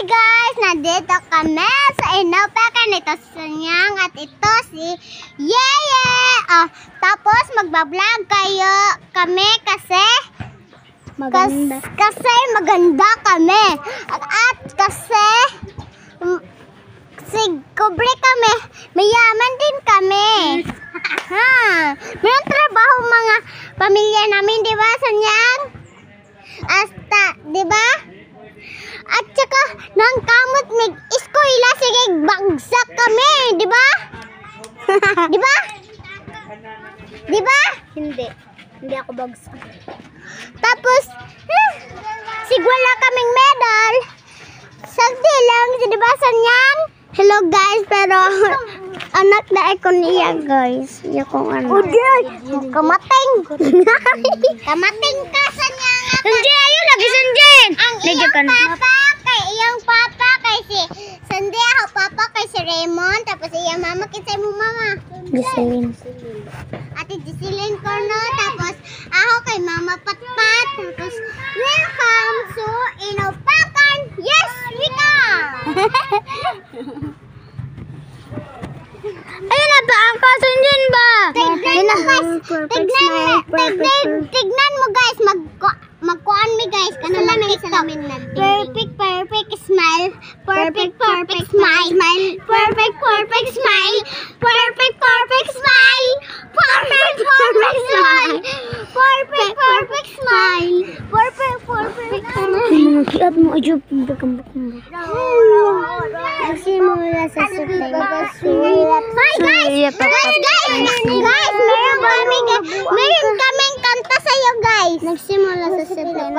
guys! Nandito kami sa Inopakan. Ito si Sunyang at ito si Yeye. Tapos magbablog kami kasi maganda. Kasi maganda kami. At kasi kubre kami. Mayaman din kami. Mayroong trabaho mga pamilya namin, di ba, Sunyang? Di ba? At saka nang kamot mig eskwela sige bagsak kami, di ba? Di ba? Di ba? Hindi ako bagsak. Tapos sigwala kaming medal. Sagdi lang, di ba, Sunyang? Hello guys, pero anak na ako niya, guys. Yung kung ano. Kamating. Kamating ka, Sunyang. Hindi, ayun, lagi Sanjen. Ang iyang papa kay si Sandi, ako papa kay si Raymond, tapos iyang mama kay mo mama. Giselin. Ate Giselin ko, no? Tapos ako kay Mama Patpat. Tapos welcome to Inopakan. Yes, we come! Ayun na ba? Ang kasan dyan ba? Tignan mo guys. Magkuhan mi guys. Perfect smile. Perfect smile. Perfect smile. Perfect smile. Perfect smile. Perfect smile. Perfect smile. Kiat mo aja pagkambak-mbak. Nagsimula sa sutay. Hi guys, meron kaming kanta sa'yo guys. Nagsimula sa sutay.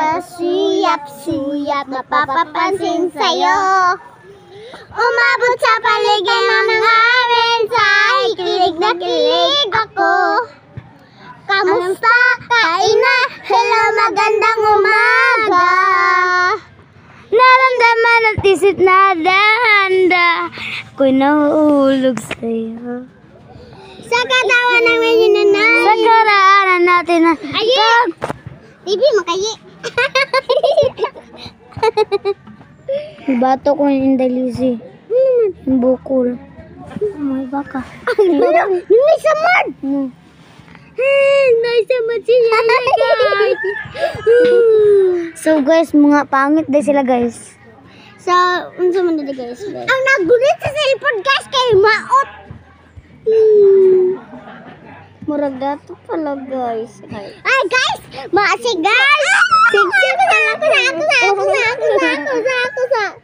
Suyap, mapapapansin sa'yo. Umabot sa paligid ng mensahe. Kilig na kilig ako. Kamusta? Kaina? Hello, magandang umaga. Naramdaman at isip na dahanda. Ako'y nahuhulog sa'yo. Sa katawan namin yun na. Sa karaanan natin na. Ayun! Baby, makayi. Bato ko yung indalisi. Yung bukol. May baka. May samad! May samad siya, guys. So guys, mga pangit din sila guys. So, unsa man din guys? Ang nagulit sa cellphone guys kay maot. Murag dato pala guys. Ay guys, maasi guys. Sige na ako sa.